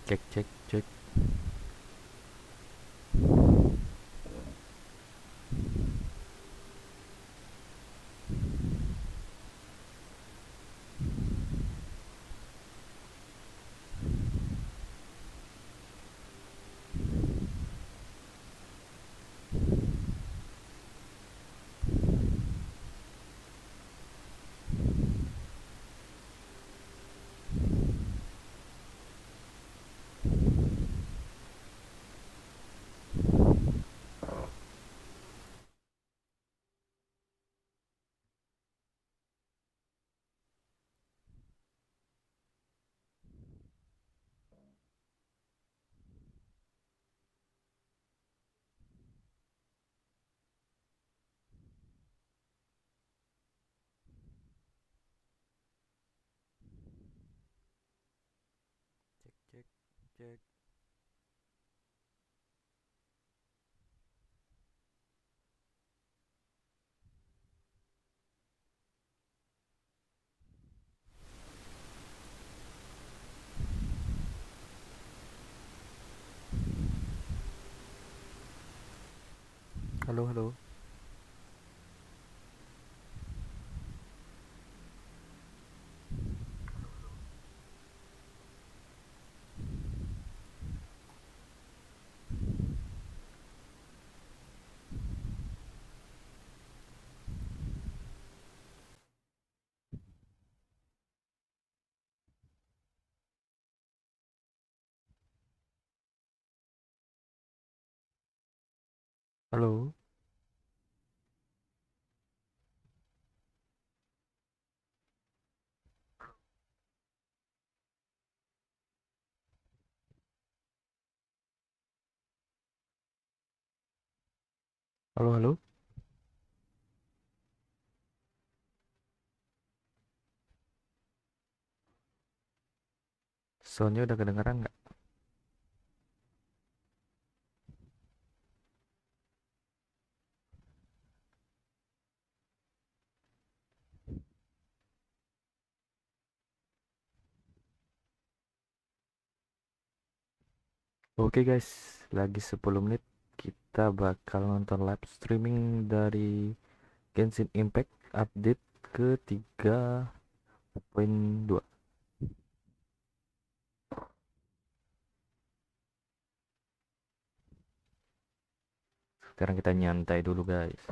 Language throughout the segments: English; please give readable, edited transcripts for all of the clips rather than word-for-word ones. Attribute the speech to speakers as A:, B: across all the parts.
A: Cek cek cek. Cek cek cek. Halo halo. Halo. Halo halo. Soundnya udah kedengeran nggak? Oke guys, lagi 10 menit kita bakal nonton live streaming dari Genshin Impact update ke 3.2. Sekarang kita nyantai dulu guys.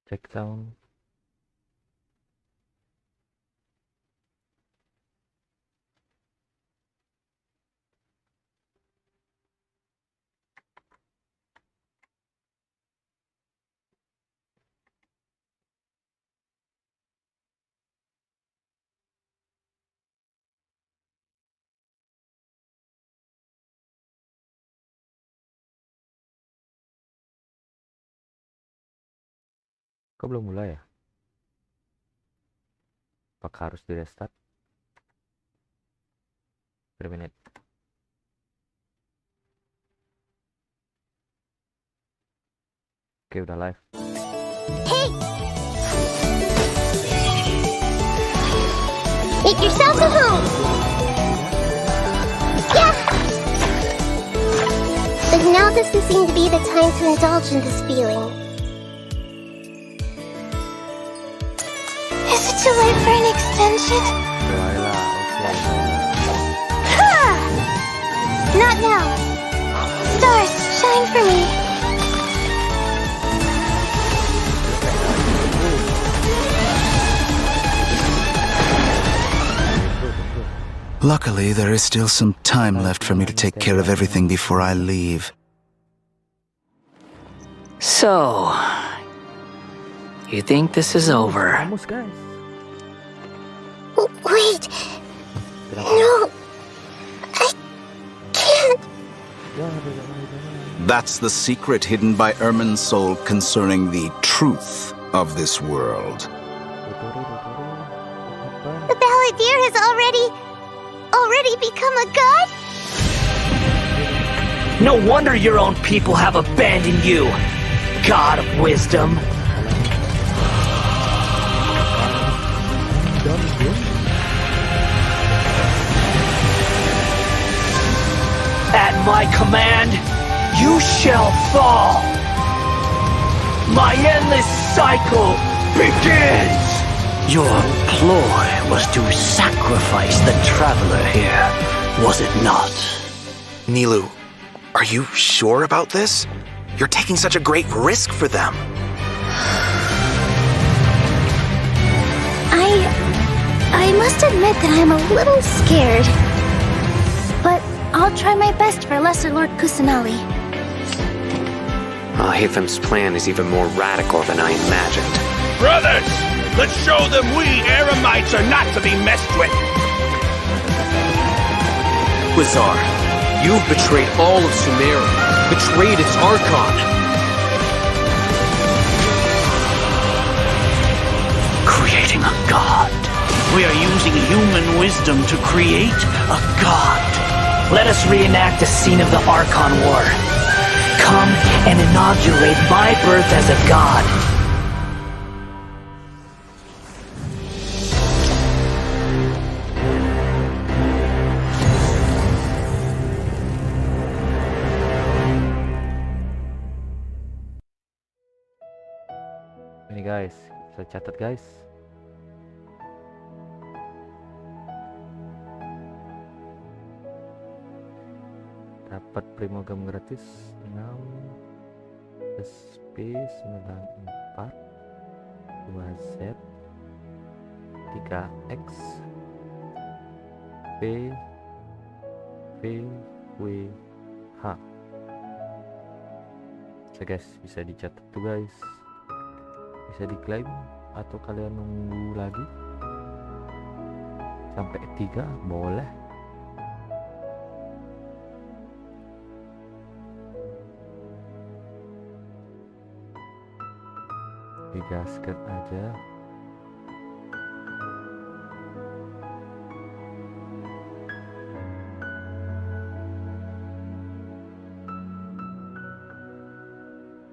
A: Check sound. Kok belum mulai ya? Apakah harus di restart? Per menit. Oke, udah live.
B: Hey! Make yourself at home! Yeah! But now doesn't seem to be the time to indulge in this feeling. Is it too late for an extension? Not now. Stars, shine for me.
C: Luckily, there is still some time left for me to take care of everything before I leave.
D: So, you think this is over?
A: Almost, guys.
B: Wait. No. I can't.
C: That's the secret hidden by Ermin's soul concerning the truth of this world.
B: The balladeer has already become a god?
D: No wonder your own people have abandoned you, God of Wisdom. At my command, you shall fall. My endless cycle begins. Your ploy was to sacrifice the traveler here, was it not?
E: Nilou, are you sure about this? You're taking such a great risk for them.
B: I must admit that I'm a little scared. But I'll try my best for Lesser Lord Kusanali.
F: Hathem's plan is even more radical than I imagined.
G: Brothers, let's show them we Eremites are not to be messed with.
F: Wizar, you've betrayed all of Sumeru, betrayed its Archon.
D: Creating a god.
G: We are using human wisdom to create a god.
D: Let us reenact the scene of the Archon War. Come and inaugurate my birth as a god.
A: Ini guys, saya catat guys. Dapat primogam gratis 6 SP 94 2Z 3X P W H. So guys, bisa dicatat tuh guys, bisa diklaim atau kalian nunggu lagi sampai 3 boleh. Digaskan aja.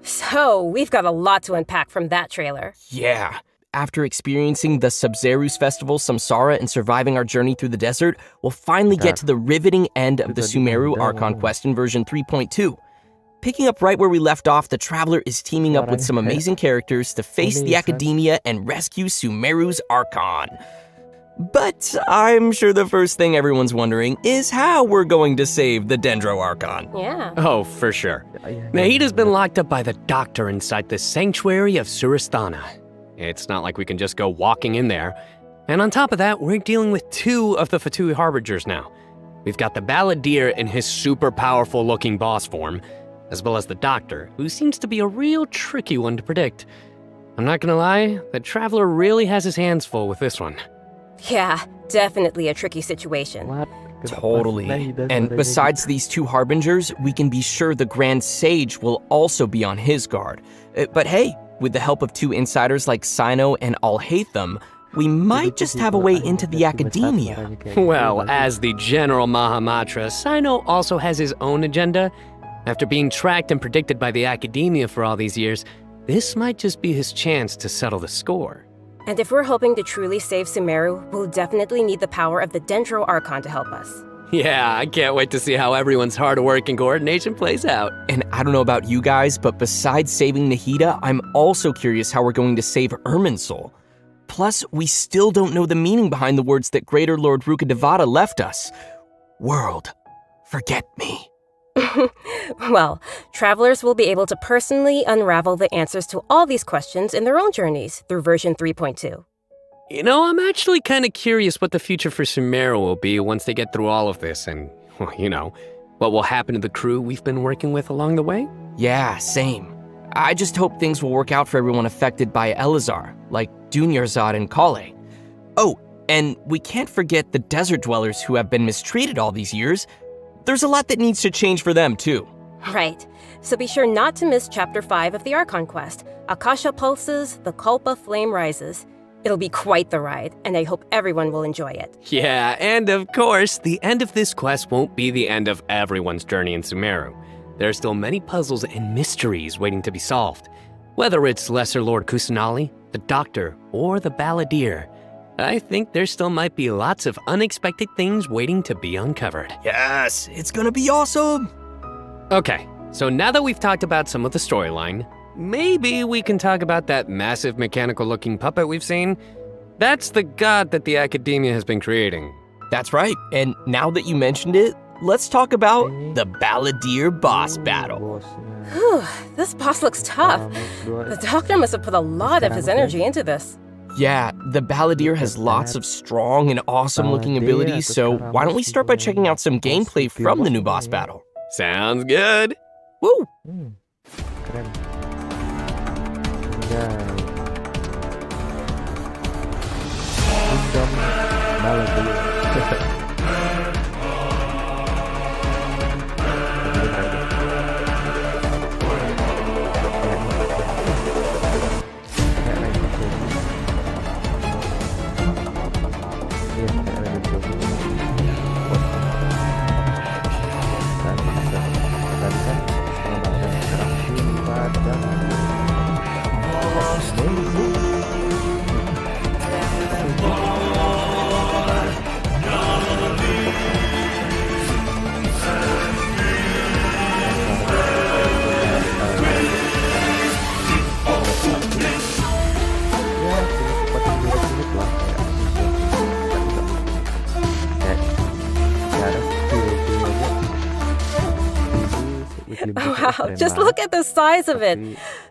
H: So, we've got a lot to unpack from that trailer.
I: Yeah. After experiencing the Sub-Zerus Festival, Samsara, and surviving our journey through the desert, we'll finally get to the riveting end of the Sumeru Archon quest in version 3.2. Picking up right where we left off, the Traveler is teaming up with some amazing characters to face the Academia and rescue Sumeru's Archon. But I'm sure the first thing everyone's wondering is how we're going to save the Dendro Archon.
H: Yeah.
F: Oh, for sure. Nahida's been locked up by the doctor inside the sanctuary of Surasthana. It's not like we can just go walking in there. And on top of that, we're dealing with 2 of the Fatui Harbingers now. We've got the Balladeer in his super powerful looking boss form, as well as the doctor, who seems to be a real tricky one to predict. I'm not gonna lie, the Traveler really has his hands full with this one.
H: Yeah, definitely a tricky situation.
A: What?
I: Totally. And besides these 2 Harbingers, we can be sure the Grand Sage will also be on his guard. But hey, with the help of 2 insiders like Sino and Alhaitham, we might just have a way into the academia.
F: Well, as the General Mahamatra, Sino also has his own agenda. After being tracked and predicted by the academia for all these years, this might just be his chance to settle the score.
H: And if we're hoping to truly save Sumeru, we'll definitely need the power of the Dendro Archon to help us.
F: Yeah, I can't wait to see how everyone's hard work and coordination plays out.
I: And I don't know about you guys, but besides saving Nahida, I'm also curious how we're going to save Irminsul. Plus, we still don't know the meaning behind the words that Greater Lord Rukkhadevata left us. World, forget me.
H: Well, travelers will be able to personally unravel the answers to all these questions in their own journeys through version 3.2.
F: You know, I'm actually kind of curious what the future for Sumeru will be once they get through all of this and, well, you know, what will happen to the crew we've been working with along the way.
I: Yeah, same. I just hope things will work out for everyone affected by Elazar, like Dunyarzad and Kale. Oh, and we can't forget the desert dwellers who have been mistreated all these years. There's a lot that needs to change for them, too.
H: Right. So be sure not to miss Chapter 5 of the Archon Quest, Akasha Pulses, the Kulpa Flame Rises. It'll be quite the ride, and I hope everyone will enjoy it.
F: Yeah, and of course, the end of this quest won't be the end of everyone's journey in Sumeru. There are still many puzzles and mysteries waiting to be solved. Whether it's Lesser Lord Kusanali, the Doctor, or the Balladeer, I think there still might be lots of unexpected things waiting to be uncovered.
I: Yes, it's gonna be awesome.
F: Okay, so now that we've talked about some of the storyline, maybe we can talk about that massive mechanical-looking puppet we've seen. That's the god that the Academia has been creating.
I: That's right, and now that you mentioned it, let's talk about the Balladeer boss battle.
H: Whew, this boss looks tough. The Doctor must have put a lot of his energy into this.
I: Yeah, the Balladeer has lots of strong and awesome-looking abilities, so why don't we start by checking out some gameplay from the new boss battle?
F: Sounds good.
I: Woo!
A: Keren. Anjay. Wisdom Balladeer.
H: Wow, just look at the size of it.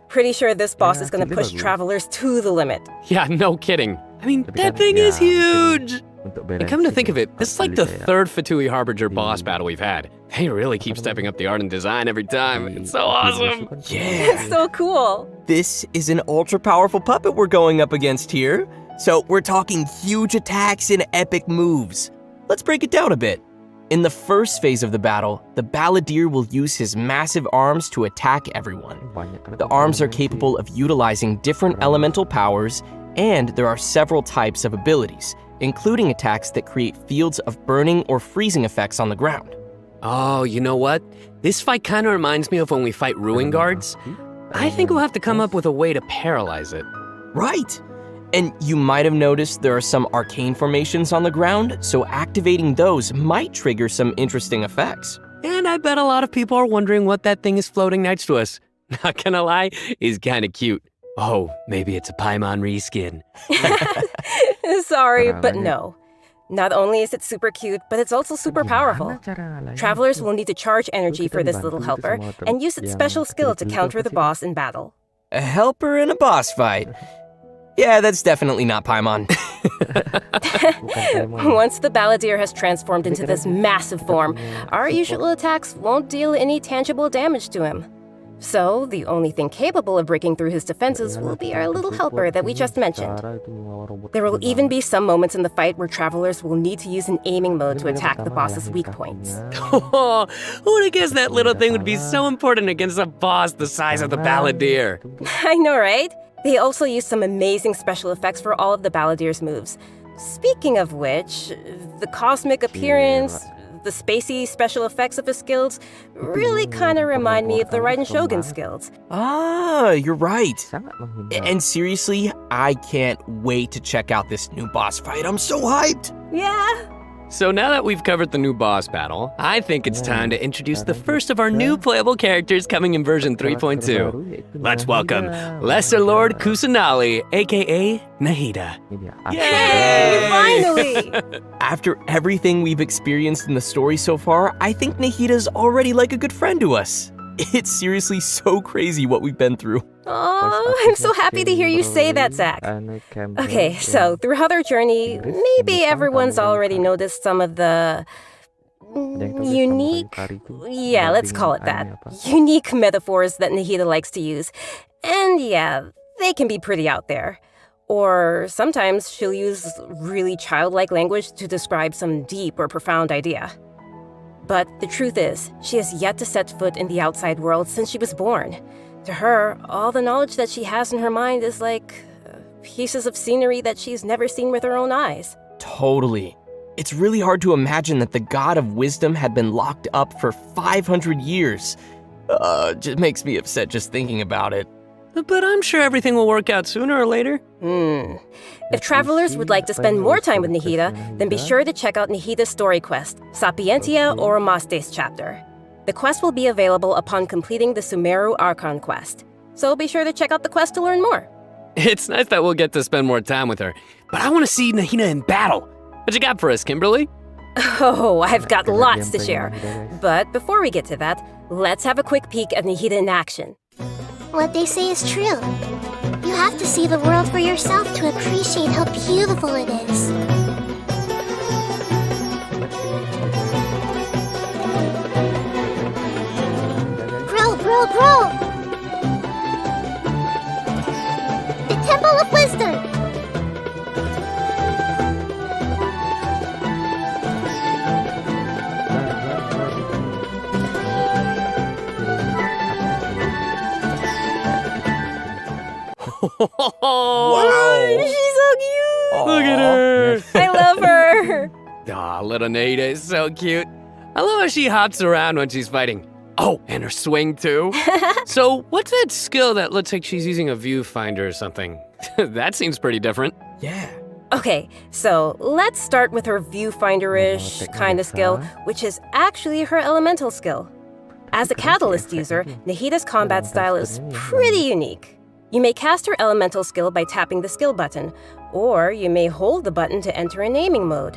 H: Pretty sure this boss is going to push travelers to the limit.
F: Yeah, no kidding. I mean, that thing is huge! And come to think of it, this is like the third Fatui Harbinger boss battle we've had. They really keep stepping up the art and design every time. It's so awesome!
I: Yeah!
H: It's so cool!
I: This is an ultra-powerful puppet we're going up against here. So we're talking huge attacks and epic moves. Let's break it down a bit. In the first phase of the battle, the Balladeer will use his massive arms to attack everyone. The arms are capable of utilizing different elemental powers, and there are several types of abilities, including attacks that create fields of burning or freezing effects on the ground.
F: Oh, you know what? This fight kind of reminds me of when we fight Ruin Guards. I think we'll have to come up with a way to paralyze it.
I: Right! And you might have noticed there are some arcane formations on the ground, so activating those might trigger some interesting effects.
F: And I bet a lot of people are wondering what that thing is floating next to us. Not gonna lie, he's kinda cute. Oh, maybe it's a Paimon reskin.
H: Sorry, but
A: Karangannya.
H: no. Not only is it super cute, but it's also super powerful.
A: Gimana cara ngalahinnya
H: Travelers
A: tuh?
H: will need to charge energy
A: Kita
H: for this
A: dibantu
H: little
A: gitu
H: helper
A: sama
H: and use its
A: yang
H: special skill to
A: kecil-kecil itu
H: counter
A: apa
H: the
A: sih?
H: boss in battle.
I: A helper in a boss fight. Yeah, that's definitely not Paimon.
A: Bukan Paimon.
H: Once the balladeer has transformed into this massive form, our usual attacks won't deal any tangible damage to him. So, the only thing capable of breaking through his defenses will be our little helper that we just mentioned. There will even be some moments in the fight where travelers will need to use an aiming mode to attack the boss's weak points.
F: Oh, who would have guessed that little thing would be so important against a boss the size of the balladeer?
H: I know, right? They also use some amazing special effects for all of the balladeer's moves. Speaking of which, the cosmic appearance, the spacey special effects of his skills really kind of remind me of the Raiden Shogun skills.
I: Ah, you're right.
A: Sangat menghindar.
I: And seriously, I can't wait to check out this new boss fight. I'm so hyped.
H: Yeah.
F: So now that we've covered the new boss battle, I think it's time to introduce the first of our new playable characters coming in version 3.2. Let's welcome Lesser Lord Kusanali, aka Nahida.
H: Yay! Finally!
I: After everything we've experienced in the story so far, I think Nahida's already like a good friend to us. It's seriously so crazy what we've been through.
H: Oh, I'm so happy to hear you say that, Zach. Okay, so throughout our journey, maybe everyone's already noticed some of the unique, yeah, let's call it that, unique metaphors that Nahida likes to use. And yeah, they can be pretty out there. Or sometimes she'll use really childlike language to describe some deep or profound idea. But the truth is, she has yet to set foot in the outside world since she was born. To her, all the knowledge that she has in her mind is like pieces of scenery that she's never seen with her own eyes.
I: Totally. It's really hard to imagine that the god of wisdom had been locked up for 500 years. Just makes me upset just thinking about it.
F: But I'm sure everything will work out sooner or later.
H: If travelers would like to spend more time with Nahida, then be sure to check out Nahida's story quest, Sapientia Oromastes chapter. The quest will be available upon completing the Sumeru Archon quest. So be sure to check out the quest to learn more.
F: It's nice that we'll get to spend more time with her, but I want to see Nahida in battle. What you got for us, Kimberly?
H: Oh, I've got lots to share. But before we get to that, let's have a quick peek at Nahida in action.
B: What they say is true. You have to see the world for yourself to appreciate how beautiful it is. Grow! The Temple of Wisdom!
F: Wow!
H: She's so cute!
F: Look at her!
H: I love her!
F: Aw, little Nahida is so cute. I love how she hops around when she's fighting. Oh, and her swing too. So, what's that skill that looks like she's using a viewfinder or something? That seems pretty different.
I: Yeah.
H: Okay, so let's start with her viewfinder-ish kind of skill, which is actually her elemental skill. As a catalyst user, Nahida's combat style is pretty unique. You may cast her elemental skill by tapping the skill button, or you may hold the button to enter an aiming mode.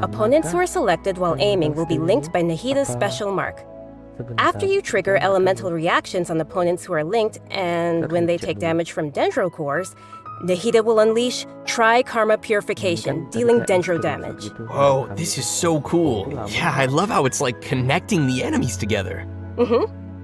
H: Opponents who are selected while aiming will be linked by Nahida's special mark. After you trigger elemental reactions on opponents who are linked, and when they take damage from dendro cores, Nahida will unleash Tri-Karma Purification, dealing dendro damage.
I: Whoa, this is so cool. Yeah, I love how it's like connecting the enemies together.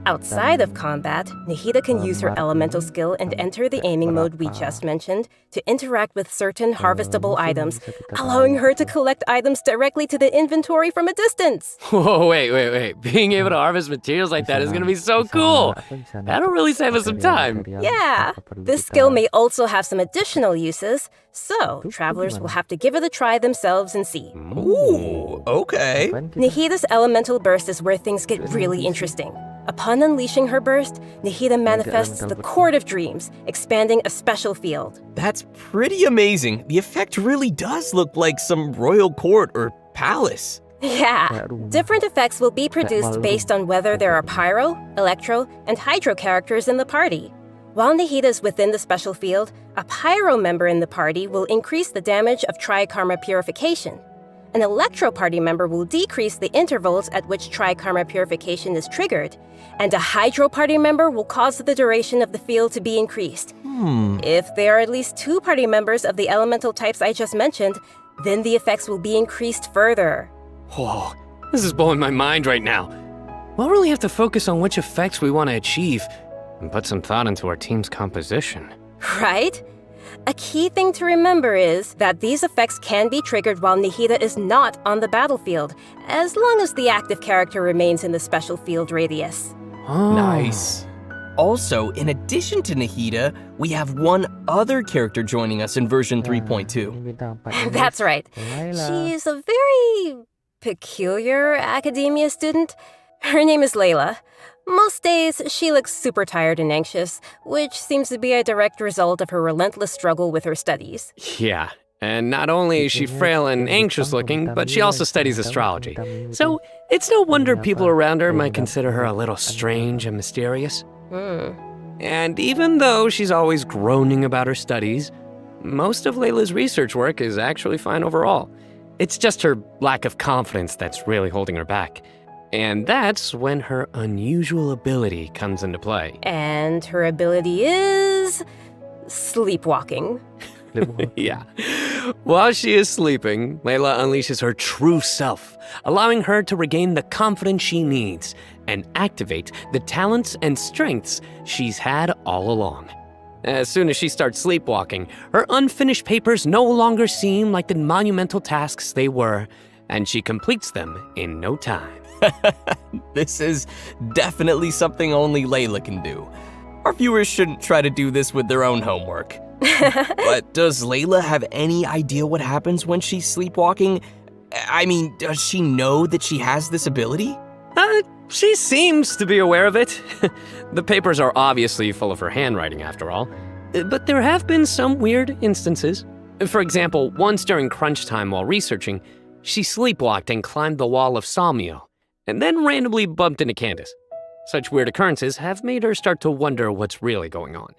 H: Outside of combat, Nahida can use her elemental skill and enter the aiming mode we just mentioned to interact with certain harvestable items, allowing her to collect items directly to the inventory from a distance.
F: Whoa, wait. Being able to harvest materials like that is gonna be so cool. That'll really save us some time.
H: Yeah, this skill may also have some additional uses, so travelers will have to give it a try themselves and see.
I: Ooh, okay.
H: Nahida's elemental burst is where things get really interesting. Upon unleashing her burst, Nahida manifests the Court of Dreams, expanding a special field.
I: That's pretty amazing. The effect really does look like some royal court or palace.
H: Yeah, different effects will be produced based on whether there are pyro, electro, and hydro characters in the party. While Nahida is within the special field, a Pyro member in the party will increase the damage of Trikarma Purification. An Electro party member will decrease the intervals at which Trikarma Purification is triggered, and a Hydro party member will cause the duration of the field to be increased. If there are at least 2 party members of the elemental types I just mentioned, then the effects will be increased further.
F: Whoa, this is blowing my mind right now. We'll really have to focus on which effects we want to achieve and put some thought into our team's composition.
H: Right? A key thing to remember is that these effects can be triggered while Nahida is not on the battlefield, as long as the active character remains in the special field radius.
F: Oh.
I: Nice. Also, in addition to Nahida, we have one other character joining us in version 3.2.
H: That's right. She's a very peculiar academia student. Her name is Layla. Most days, she looks super tired and anxious, which seems to be a direct result of her relentless struggle with her studies.
F: Yeah, and not only is she frail and anxious looking, but she also studies astrology. So it's no wonder people around her might consider her a little strange and mysterious. And even though she's always groaning about her studies, most of Layla's research work is actually fine overall. It's just her lack of confidence that's really holding her back. And that's when her unusual ability comes into play.
H: And her ability is sleepwalking.
F: Yeah. While she is sleeping, Layla unleashes her true self, allowing her to regain the confidence she needs and activate the talents and strengths she's had all along. As soon as she starts sleepwalking, her unfinished papers no longer seem like the monumental tasks they were, and she completes them in no time.
I: This is definitely something only Layla can do. Our viewers shouldn't try to do this with their own homework. But does Layla have any idea what happens when she's sleepwalking? I mean, does she know that she has this ability?
F: She seems to be aware of it. The papers are obviously full of her handwriting, after all. But there have been some weird instances. For example, once during crunch time while researching, she sleepwalked and climbed the wall of Salmio, and then randomly bumped into Candace. Such weird occurrences have made her start to wonder what's really going on.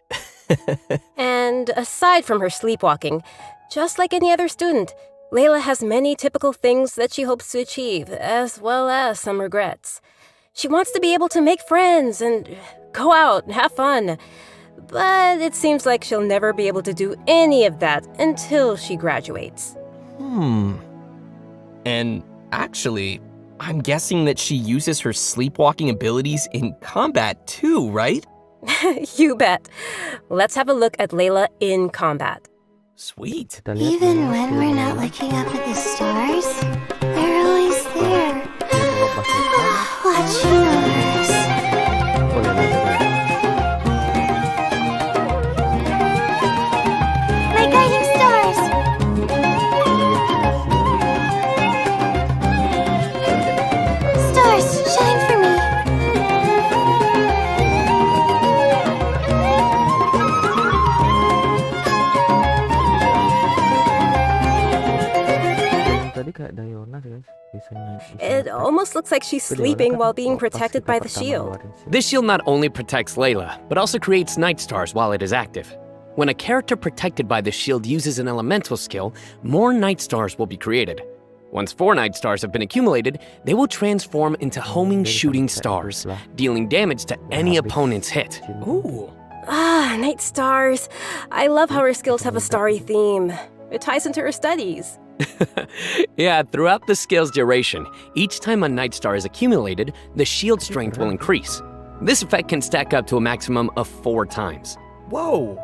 H: And aside from her sleepwalking, just like any other student, Layla has many typical things that she hopes to achieve, as well as some regrets. She wants to be able to make friends and go out and have fun, but it seems like she'll never be able to do any of that until she graduates.
I: And actually, I'm guessing that she uses her sleepwalking abilities in combat too, right?
H: You bet. Let's have a look at Layla in combat.
I: Sweet.
B: Even when we're not looking up at the stars, they're always there. Watching over us. My guiding stars! Stars, shine for me!
H: It almost looks like she's sleeping while being protected by the shield.
F: This shield not only protects Layla, but also creates night stars while it is active. When a character protected by the shield uses an elemental skill, more night stars will be created. Once 4 night stars have been accumulated, they will transform into homing shooting stars, dealing damage to any opponent's hit.
I: Ooh.
H: Night stars. I love how her skills have a starry theme. It ties into her studies.
F: Yeah, throughout the skill's duration, each time a night star is accumulated, the shield strength will increase. This effect can stack up to a maximum of 4 times.
I: Whoa.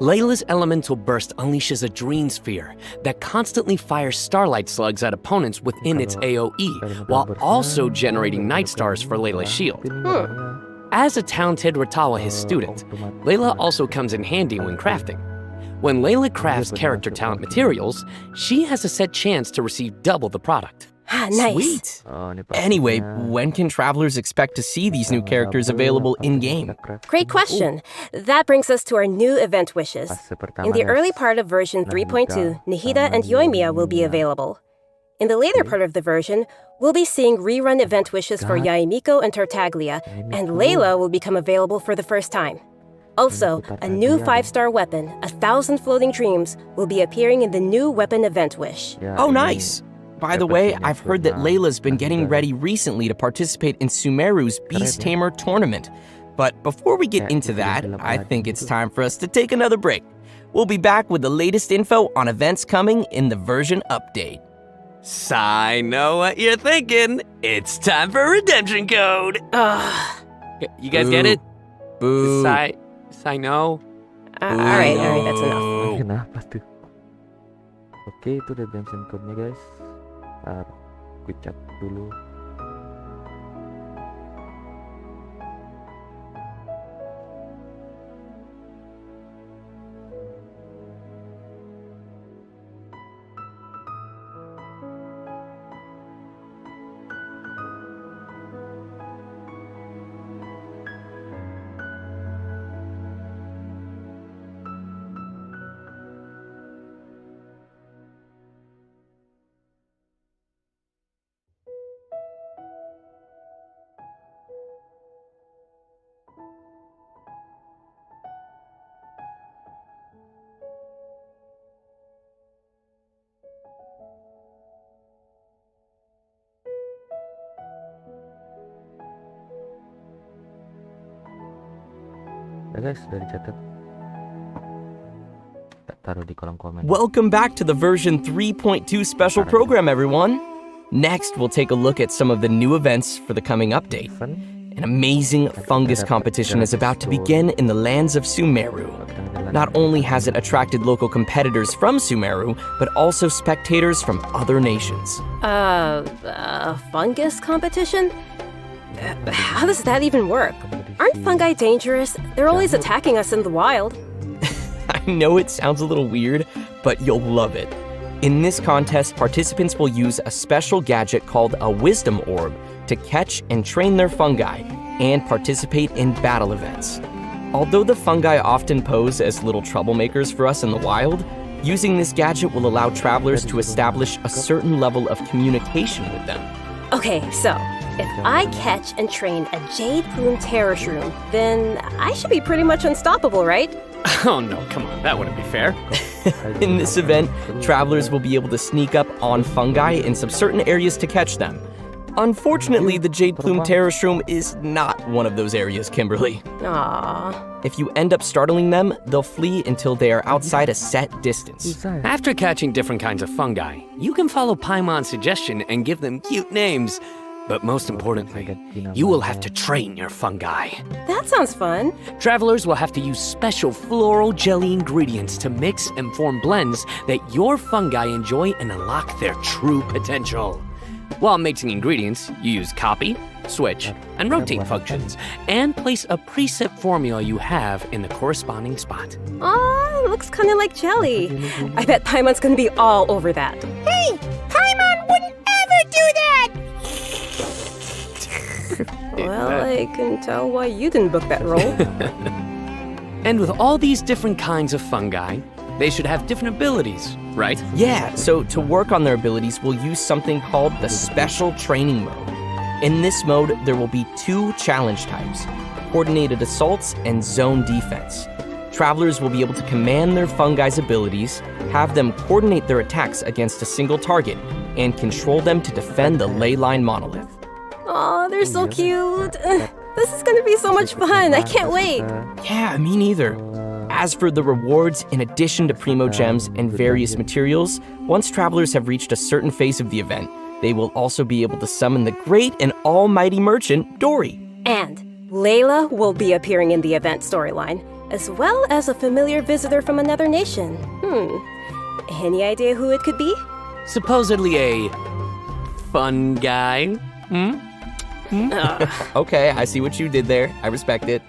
F: Layla's elemental burst unleashes a dream sphere that constantly fires starlight slugs at opponents within its AoE, while also generating night stars for Layla's shield. As a talented Ratawahist student, Layla also comes in handy when crafting. When Layla crafts character talent materials, she has a set chance to receive double the product.
H: Nice.
I: Sweet. Anyway, when can travelers expect to see these new characters available in-game?
H: Great question. That brings us to our new event wishes. In the early part of version 3.2, Nahida and Yoimiya will be available. In the later part of the version, we'll be seeing rerun event wishes for Yaemiko and Tartaglia, and Layla will become available for the first time. Also, a new 5-star weapon, 1,000 Floating Dreams, will be appearing in the new weapon event wish.
I: Oh, nice! By the way, I've heard that Layla's been getting ready recently to participate in Sumeru's Beast Tamer tournament. But before we get into that, I think it's time for us to take another break. We'll be back with the latest info on events coming in the version update.
F: I know what you're thinking. It's time for redemption code. You guys get it?
I: Boo.
F: I know.
H: Alright, that's enough.
A: Kenapa tuh? Oke, itu redemption code-nya guys. Ntar gue cat dulu. Ya guys, sudah dicatat. Taruh di kolom komen.
I: Welcome back to the version 3.2 special program, everyone. Next, we'll take a look at some of the new events for the coming update. An amazing fungus competition is about to begin in the lands of Sumeru. Not only has it attracted local competitors from Sumeru, but also spectators from other nations.
H: Fungus competition? How does that even work? Aren't fungi dangerous? They're always attacking us in the wild.
I: I know it sounds a little weird, but you'll love it. In this contest, participants will use a special gadget called a Wisdom Orb to catch and train their fungi and participate in battle events. Although the fungi often pose as little troublemakers for us in the wild, using this gadget will allow travelers to establish a certain level of communication with them.
H: Okay, so if I catch and train a Jade Plume Terror Shroom, then I should be pretty much unstoppable, right?
F: Oh no, come on, that wouldn't be fair.
I: In this event, travelers will be able to sneak up on fungi in some certain areas to catch them. Unfortunately, the Jade Plume Terror Shroom is not one of those areas, Kimberly.
H: Aww.
I: If you end up startling them, they'll flee until they are outside a set distance.
F: After catching different kinds of fungi, you can follow Paimon's suggestion and give them cute names. But most importantly, you will have to train your fungi.
H: That sounds fun.
F: Travelers will have to use special floral jelly ingredients to mix and form blends that your fungi enjoy and unlock their true potential. While mixing ingredients, you use copy, switch, and rotate functions, and place a preset formula you have in the corresponding spot.
H: Aw, looks kinda like jelly. I bet Paimon's gonna be all over that.
B: Hey, Paimon wouldn't ever do that!
H: Well, I can tell why you didn't book that role.
F: And with all these different kinds of fungi, they should have different abilities, right?
I: Yeah, so to work on their abilities, we'll use something called the Special Training Mode. In this mode, there will be 2 challenge types, Coordinated Assaults and Zone Defense. Travelers will be able to command their fungi's abilities, have them coordinate their attacks against a single target, and control them to defend the ley line monolith.
H: Aw, they're so cute. This is gonna be so much fun. I can't wait.
I: Yeah, me neither. As for the rewards, in addition to Primo Gems and various materials, once travelers have reached a certain phase of the event, they will also be able to summon the great and almighty merchant, Dory.
H: And Layla will be appearing in the event storyline, as well as a familiar visitor from another nation. Any idea who it could be?
F: Supposedly a fun guy.
I: Okay, I see what you did there. I respect it.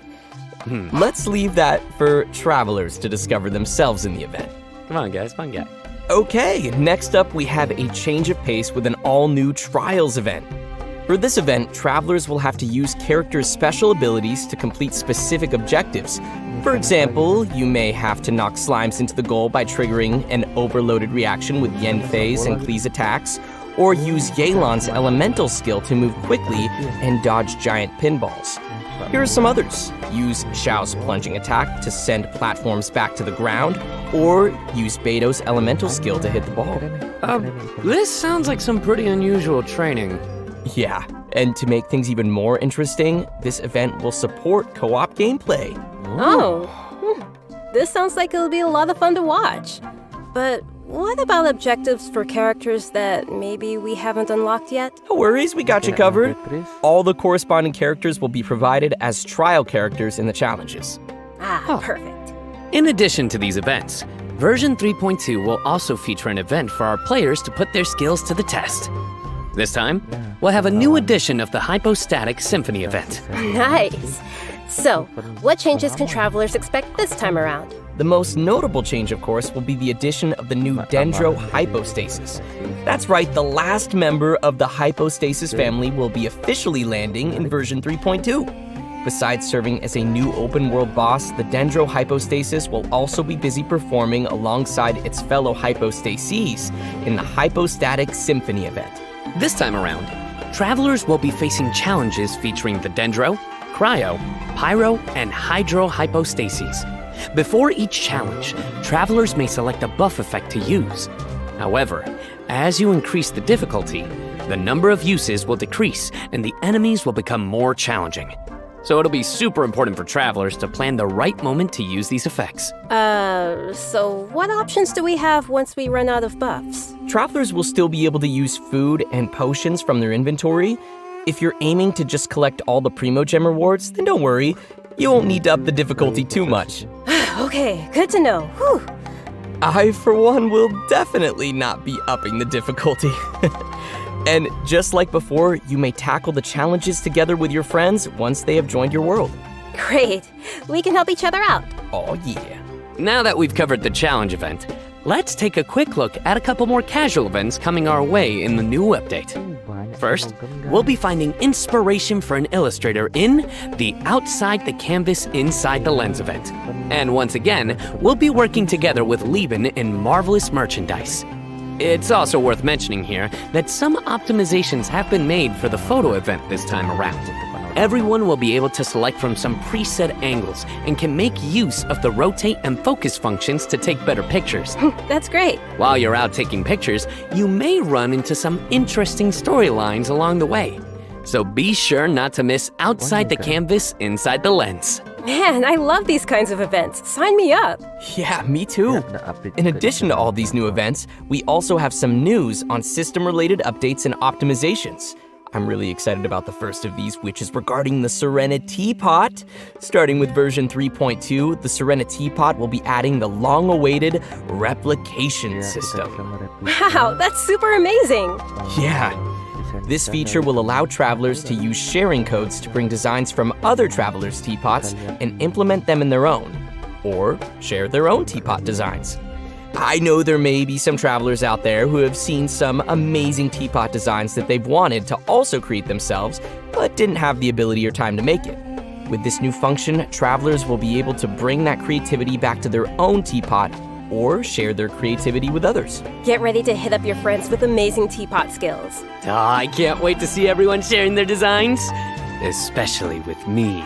I: Let's leave that for travelers to discover themselves in the event.
F: Come on, guys, fun guy.
I: Okay, next up we have a change of pace with an all-new Trials event. For this event, travelers will have to use characters' special abilities to complete specific objectives. For example, you may have to knock slimes into the goal by triggering an overloaded reaction with Yenfei's and Klee's attacks, or use Yelan's elemental skill to move quickly and dodge giant pinballs. Here are some others. Use Xiao's plunging attack to send platforms back to the ground, or use Beto's elemental skill to hit the ball.
F: This sounds like some pretty unusual training.
I: Yeah, and to make things even more interesting, this event will support co-op gameplay.
H: This sounds like it'll be a lot of fun to watch. But what about objectives for characters that maybe we haven't unlocked yet?
I: No worries, we got you covered. All the corresponding characters will be provided as trial characters in the challenges.
H: Perfect.
F: In addition to these events, version 3.2 will also feature an event for our players to put their skills to the test. This time, we'll have a new edition of the Hypostatic Symphony event.
H: Nice. So, what changes can travelers expect this time around?
I: The most notable change, of course, will be the addition of the new Dendro Hypostasis. That's right, the last member of the Hypostasis family will be officially landing in version 3.2. Besides serving as a new open-world boss, the Dendro Hypostasis will also be busy performing alongside its fellow Hypostases in the Hypostatic Symphony event.
F: This time around, travelers will be facing challenges featuring the Dendro, Cryo, Pyro, and Hydro Hypostases. Before each challenge, travelers may select a buff effect to use. However, as you increase the difficulty, the number of uses will decrease and the enemies will become more challenging. So it'll be super important for travelers to plan the right moment to use these effects.
H: So what options do we have once we run out of buffs?
I: Travelers will still be able to use food and potions from their inventory. If you're aiming to just collect all the Primo Gem rewards, then don't worry. You won't need to up the difficulty too much.
H: Okay, good to know. Whew.
I: I, for one, will definitely not be upping the difficulty. And just like before, you may tackle the challenges together with your friends once they have joined your world.
H: Great. We can help each other out.
I: Oh yeah.
F: Now that we've covered the challenge event, let's take a quick look at a couple more casual events coming our way in the new update. First, we'll be finding inspiration for an illustrator in the Outside the Canvas Inside the Lens event. And once again, we'll be working together with Lieben in Marvelous Merchandise. It's also worth mentioning here that some optimizations have been made for the photo event this time around. Everyone will be able to select from some preset angles and can make use of the rotate and focus functions to take better pictures.
H: That's great.
F: While you're out taking pictures, you may run into some interesting storylines along the way. So be sure not to miss Outside the Canvas Inside the Lens.
H: Man, I love these kinds of events. Sign me up.
I: Yeah, me too. In addition to all these new events, we also have some news on system-related updates and optimizations. I'm really excited about the first of these, which is regarding the Serena Teapot. Starting with version 3.2, the Serena Teapot will be adding the long-awaited replication system.
H: Wow, that's super amazing.
I: Yeah. This feature will allow travelers to use sharing codes to bring designs from other travelers' teapots and implement them in their own, or share their own teapot designs. I know there may be some travelers out there who have seen some amazing teapot designs that they've wanted to also create themselves, but didn't have the ability or time to make it. With this new function, travelers will be able to bring that creativity back to their own teapot or share their creativity with others.
H: Get ready to hit up your friends with amazing teapot skills.
F: Oh, I can't wait to see everyone sharing their designs, especially with me.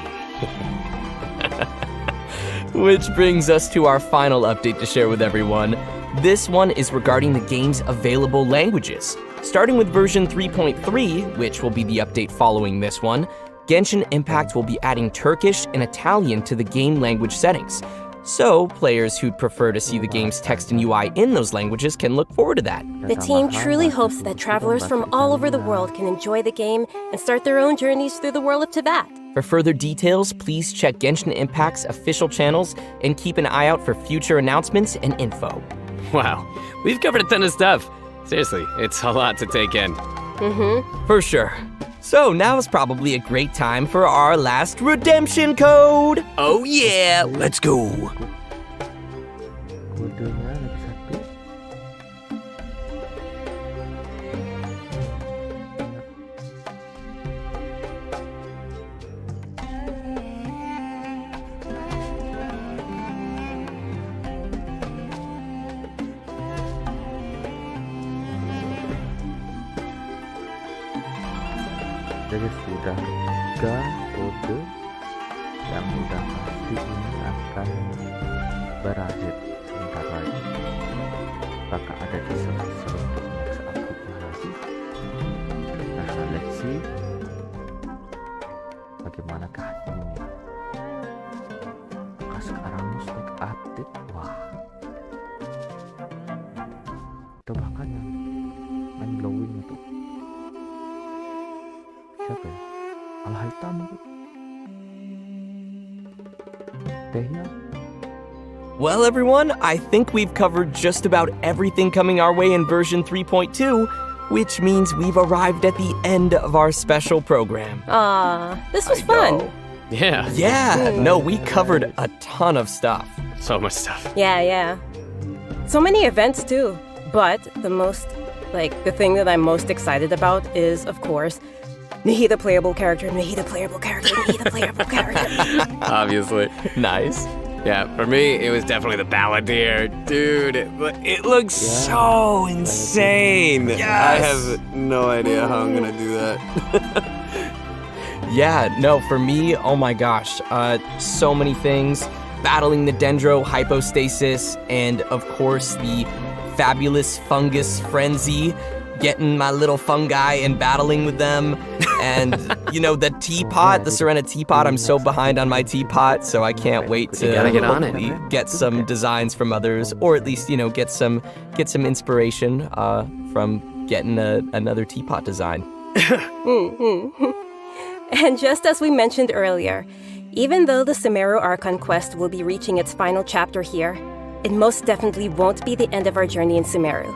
I: Which brings us to our final update to share with everyone. This one is regarding the game's available languages. Starting with version 3.3, which will be the update following this one, Genshin Impact will be adding Turkish and Italian to the game language settings. So, players who'd prefer to see the game's text and UI in those languages can look forward to that.
H: The team truly hopes that travelers from all over the world can enjoy the game and start their own journeys through the world of Tibet.
I: For further details, please check Genshin Impact's official channels and keep an eye out for future announcements and info.
F: Wow, we've covered a ton of stuff. Seriously, it's a lot to take in.
I: For sure. So now is probably a great time for our last redemption code.
F: Oh yeah, let's go.
A: Kodenya lagi satu. Jadi sudah 3 kode yang udah pasti ini akan berakhir sebentar lagi. Apakah ada kisah-kisah untuk next update-nya lagi? Nah, let's see bagaimanakah ini. Apakah sekarang mustek update? Wah, atau bahkan yang main glowing itu siapa ya? Al Hitam mungkin? Tehnya?
I: Well, everyone, I think we've covered just about everything coming our way in version 3.2, which means we've arrived at the end of our special program.
H: This was fun.
F: Yeah.
I: Yeah, no, we covered a ton of stuff.
F: So much stuff.
H: Yeah. So many events too. But the thing that I'm most excited about is, of course, Nahi the playable character, Nahi the playable character, Nahi the playable character.
F: Obviously.
I: Nice.
F: Yeah, for me, it was definitely the Balladeer. Dude, it looks so insane.
I: Yes.
F: I have no idea how I'm gonna do that.
I: Yeah, no, for me, oh my gosh, so many things. Battling the Dendro Hypostasis, and of course the fabulous Fungus Frenzy, getting my little fungi and battling with them. And, you know, the teapot, the Serena teapot, I'm so behind on my teapot, so I can't wait to
F: gotta get on it.
I: get some designs from others, or at least, you know, get some inspiration from getting another teapot design.
H: And just as we mentioned earlier, even though the Sumeru Archon quest will be reaching its final chapter here, it most definitely won't be the end of our journey in Sumeru.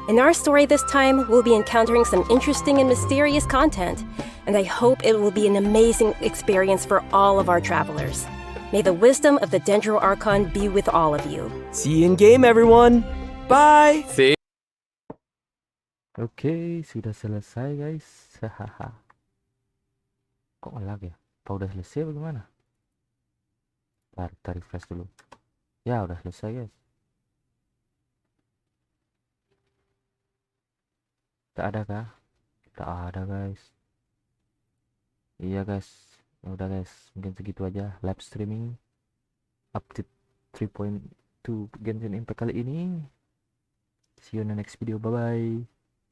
H: In our story this time, we'll be encountering some interesting and mysterious content, and I hope it will be an amazing experience for all of our travelers. May the wisdom of the Dendro Archon be with all of you.
I: See you in game, everyone. Bye.
F: See?
A: Oke, sudah selesai guys. Hahaha. Kok lag ya? Apa udah selesai bagaimana? Ntar refresh dulu. Ya udah selesai guys. Tak ada kah? Tak ada guys. Iya guys. Ya udah guys, mungkin segitu aja live streaming update 3.2 Genshin Impact kali ini. See you in the next video. Bye bye.